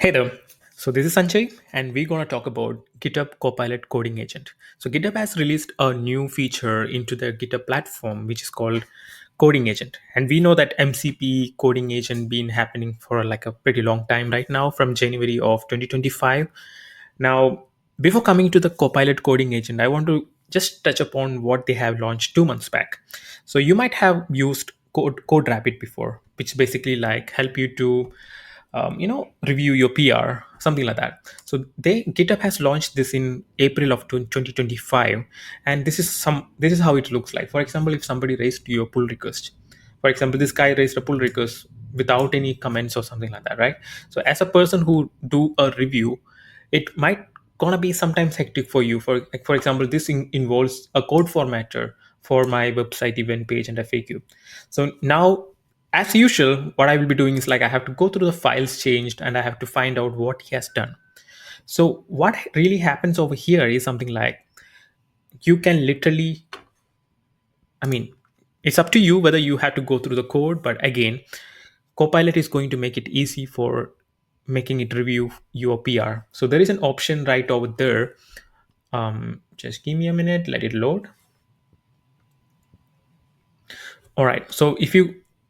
Hey there. So this is Sanjay, and we're gonna talk about GitHub Copilot Coding Agent. So GitHub has released a new feature into their GitHub platform, which is called Coding Agent. And we know that MCP Coding Agent been happening for like a pretty long time right now, from January of 2025. Now, before coming to the Copilot Coding Agent, I want to just touch upon what they have launched 2 months back. So you might have used CodeRabbit before, which basically like help you to review your PR, something like that. So they GitHub has launched this in April of 2025, and this is how it looks like. For example, if somebody raised you a pull request, for example, this guy raised a pull request without any comments or something like that, right? So as a person who do a review, it might gonna be sometimes hectic for you. For example, this involves a code formatter for my website event page and FAQ. So now, as usual, what I will be doing is like I have to go through the files changed and I have to find out what he has done. So what really happens over here is something like you can literally, I mean, it's up to you whether you have to go through the code, but again, Copilot is going to make it easy for making it review your PR. So there is an option right over there. Just give me a minute, let it load. All right. So if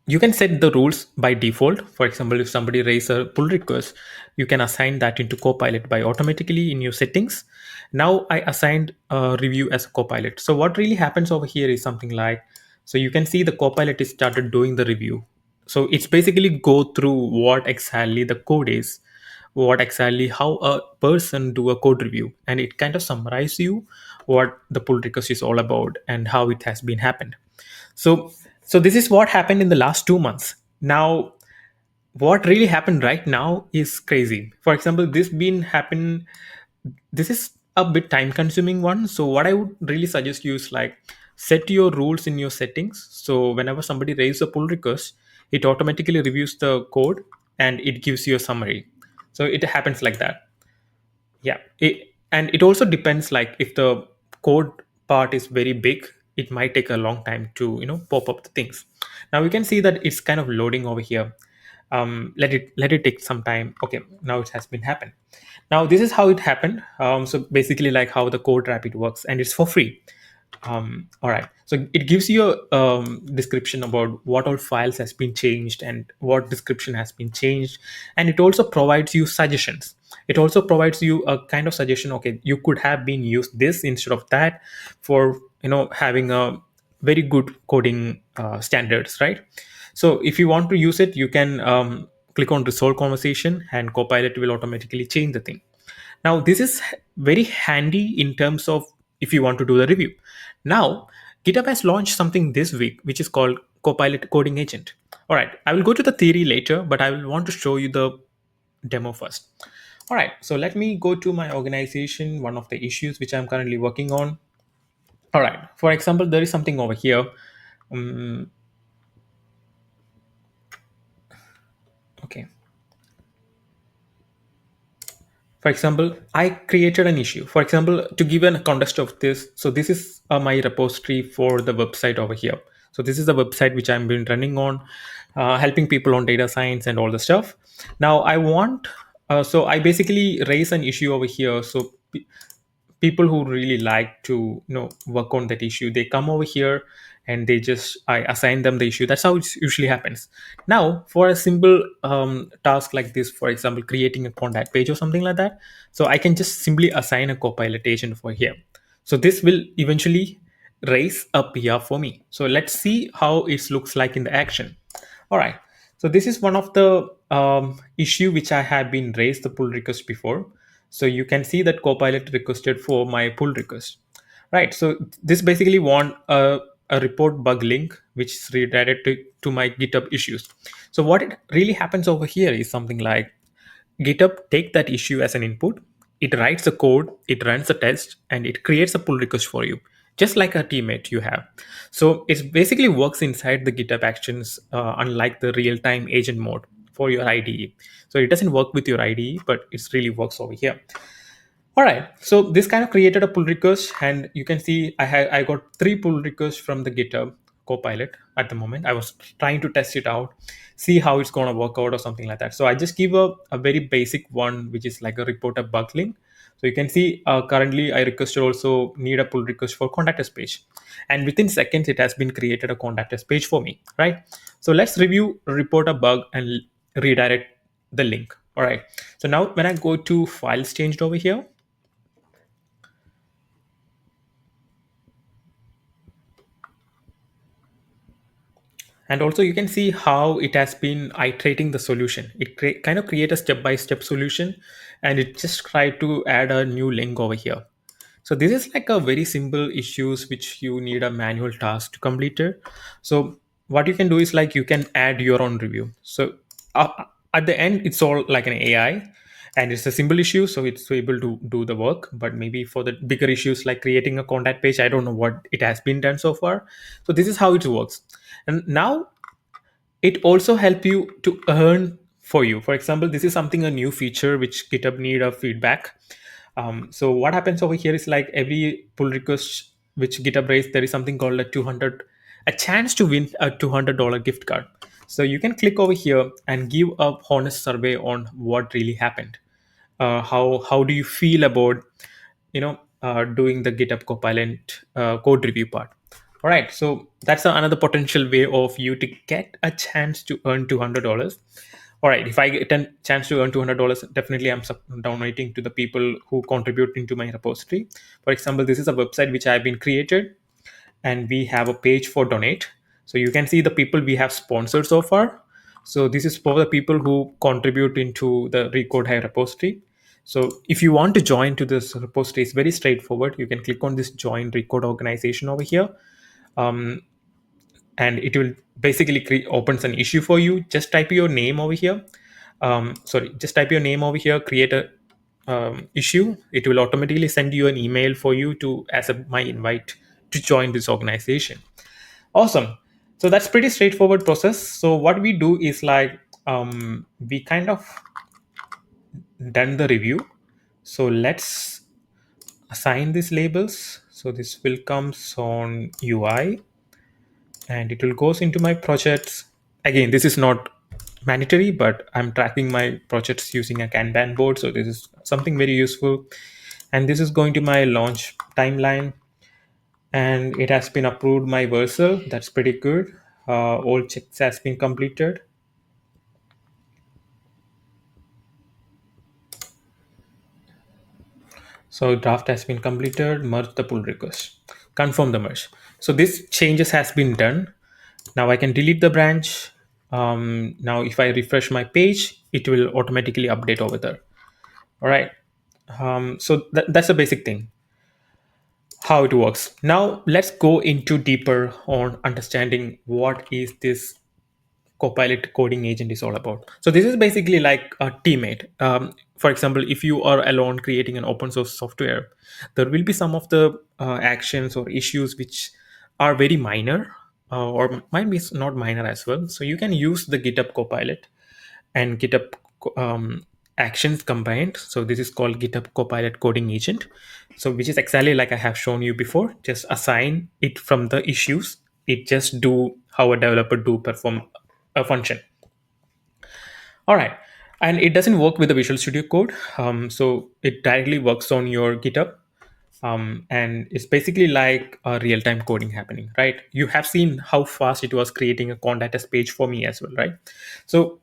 you can set the rules by default. For example, if somebody raises a pull request, you can assign that into Copilot by automatically in your settings. Now I assigned a review as a Copilot. So what really happens over here is something like, so you can see the Copilot is started doing the review. So it's basically go through what exactly the code is, what exactly how a person do a code review, and it kind of summarize you what the pull request is all about and how it has been happened. So this is what happened in the last 2 months. Now, what really happened right now is crazy. For example, this is a bit time consuming one. So what I would really suggest you is like set your rules in your settings. So whenever somebody raises a pull request, it automatically reviews the code and it gives you a summary. So it happens like that. Yeah, and it also depends like if the code part is very big, it might take a long time to pop up the things. Now we can see that it's kind of loading over here. Let it take some time. Okay, now it has been happened. Now this is how it happened. So basically like how the code rapid works, and it's for free. All right, so it gives you a description about what all files has been changed and what description has been changed, and it also provides you suggestions. It also provides you a kind of suggestion. Okay, you could have been used this instead of that for having a very good coding standards, right? So if you want to use it, you can click on resolve conversation and Copilot will automatically change the thing. Now, this is very handy in terms of if you want to do the review. Now, GitHub has launched something this week, which is called Copilot Coding Agent. All right, I will go to the theory later, but I will want to show you the demo first. All right, so let me go to my organization, one of the issues which I'm currently working on. All right, for example, there is something over here. Um, okay, for example, I created an issue. For example, to give a context of this, so this is my repository for the website over here. So this is the website which I've been running on, helping people on data science and all the stuff. Now I want, so I basically raise an issue over here. So people who really like to work on that issue, they come over here and I assign them the issue. That's how it usually happens. Now for a simple task like this, for example creating a contact page or something like that, so I can just simply assign a Copilot agent for here. So this will eventually raise a PR for me. So let's see how it looks like in the action. All right, so this is one of the issue which I have been raised the pull request before. So you can see that Copilot requested for my pull request, right? So this basically want a report bug link which is redirected to my GitHub issues. So what it really happens over here is something like GitHub take that issue as an input, it writes the code, it runs the test, and it creates a pull request for you, just like a teammate you have. So it basically works inside the GitHub Actions, unlike the real-time agent mode for your IDE. So it doesn't work with your IDE, but it really works over here. All right, so this kind of created a pull request, and you can see I got 3 pull requests from the GitHub. Copilot at the moment. I was trying to test it out, see how it's going to work out or something like that. So I just give a very basic one, which is like a report a bug link. So you can see currently I requested also need a pull request for contact us page. And within seconds, it has been created a contact us page for me, right? So let's review report a bug and redirect the link. All right. So now when I go to files changed over here, and also you can see how it has been iterating the solution. It kind of create a step-by-step solution, and it just try to add a new link over here. So this is like a very simple issues which you need a manual task to complete it. So what you can do is like you can add your own review. So at the end, it's all like an AI, and it's a simple issue, so it's able to do the work. But maybe for the bigger issues like creating a contact page, I don't know what it has been done so far. So this is how it works. And now it also help you to earn for you. For example, this is something a new feature which GitHub need a feedback. So what happens over here is like every pull request which GitHub raised, there is something called a chance to win a $200 gift card. So you can click over here and give a honest survey on what really happened. How do you feel about doing the GitHub Copilot code review part? All right, so that's another potential way of you to get a chance to earn $200. All right, if I get a chance to earn $200, definitely I'm donating to the people who contribute into my repository. For example, this is a website which I've been created, and we have a page for donate. So you can see the people we have sponsored so far. So this is for the people who contribute into the Recode High repository. So if you want to join to this repository, it's very straightforward. You can click on this join Recode organization over here. Um, and it will basically opens an issue for you. Just type your name over here. Just type your name over here, create a issue. It will automatically send you an email for you to accept my invite to join this organization. Awesome. So that's pretty straightforward process. So what we do is like we kind of done the review. So let's assign these labels. So this will comes on UI, and it will goes into my projects. Again, this is not mandatory, but I'm tracking my projects using a Kanban board, so this is something very useful. And this is going to my launch timeline, and it has been approved my Vercel. That's pretty good. All checks has been completed. So draft has been completed. Merge the pull request. Confirm the merge. So this changes has been done. Now I can delete the branch. Now if I refresh my page, it will automatically update over there. All right. So that's a basic thing how it works. Now let's go into deeper on understanding what is this Copilot coding agent is all about. So this is basically like a teammate. For example, if you are alone creating an open source software, there will be some of the actions or issues which are very minor, or might be not minor as well. So you can use the GitHub Copilot and GitHub actions combined. So this is called GitHub Copilot coding agent. So which is exactly like I have shown you before. Just assign it from the issues. It just do how a developer do perform a function. All right. And it doesn't work with the Visual Studio Code. So it directly works on your GitHub. And it's basically like a real-time coding happening, right? You have seen how fast it was creating a contact us page for me as well, right? So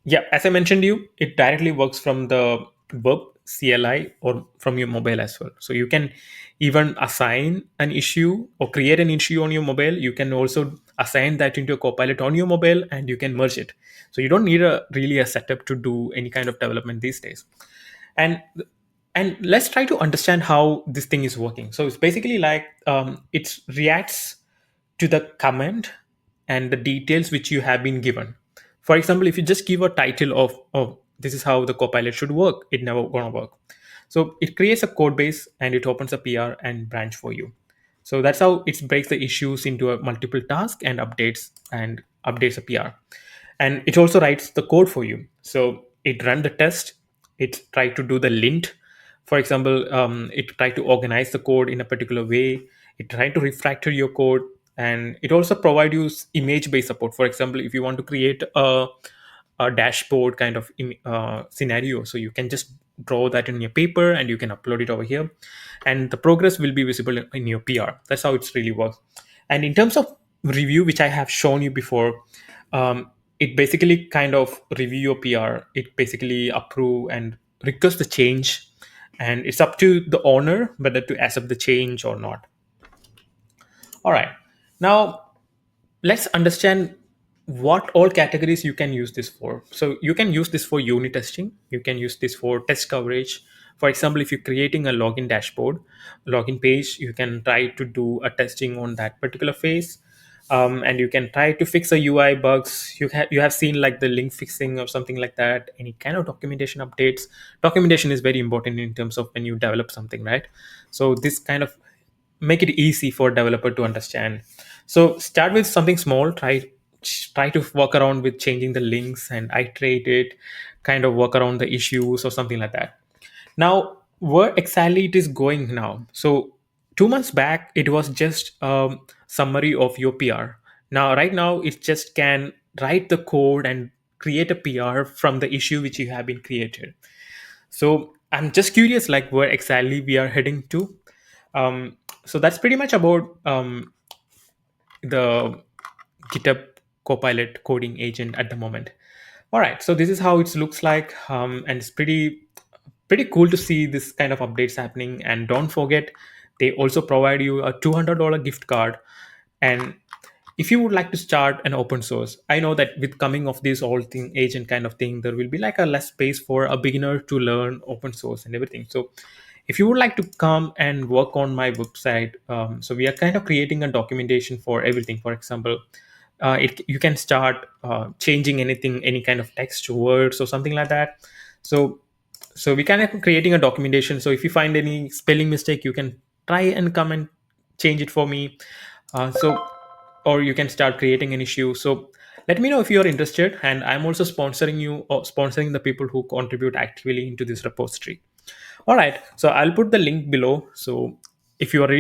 yeah, as I mentioned you, it directly works from the web CLI or from your mobile as well. So you can even assign an issue or create an issue on your mobile. You can also assign that into a Copilot on your mobile, and you can merge it. So you don't need a really a setup to do any kind of development these days. And let's try to understand how this thing is working. So it's basically like it reacts to the comment and the details which you have been given. For example, if you just give a title of, oh, this is how the Copilot should work, it never gonna work. So it creates a code base and it opens a PR and branch for you. So that's how it breaks the issues into a multiple task and updates a PR. And it also writes the code for you. So it run the test, it try to do the lint. For example, it try to organize the code in a particular way. It try to refactor your code, and it also provides you image based support. For example, if you want to create a dashboard kind of scenario, so you can just draw that in your paper and you can upload it over here, and the progress will be visible in your PR. That's how it's really works. And in terms of review, which I have shown you before, it basically kind of review your PR. It basically approve and request the change, and it's up to the owner whether to accept the change or not. All right. Now let's understand what all categories you can use this for. So you can use this for unit testing. You can use this for test coverage. For example, if you're creating a login dashboard, login page, you can try to do a testing on that particular phase. And you can try to fix a UI bugs. You have seen like the link fixing or something like that. Any kind of documentation updates. Documentation is very important in terms of when you develop something, right? So this kind of make it easy for developer to understand. So start with something small. Try to work around with changing the links and iterate it, kind of work around the issues or something like that. Now, where exactly it is going now? So 2 months back, it was just a summary of your PR. Now, right now, it just can write the code and create a PR from the issue which you have been created. So I'm just curious, like where exactly we are heading to. So that's pretty much about the GitHub Copilot coding agent at the moment. All right, so this is how it looks like, and it's pretty cool to see this kind of updates happening. And don't forget, they also provide you a $200 gift card. And if you would like to start an open source, I know that with coming of this whole thing agent kind of thing, there will be like a less space for a beginner to learn open source and everything. So if you would like to come and work on my website, so we are kind of creating a documentation for everything. For example, you can start changing anything, any kind of text to words or something like that. So we kind of creating a documentation. So if you find any spelling mistake, you can try and come and change it for me. So or you can start creating an issue. So let me know if you are interested, and I'm also sponsoring you or sponsoring the people who contribute actively into this repository. All right, so I'll put the link below. So if you are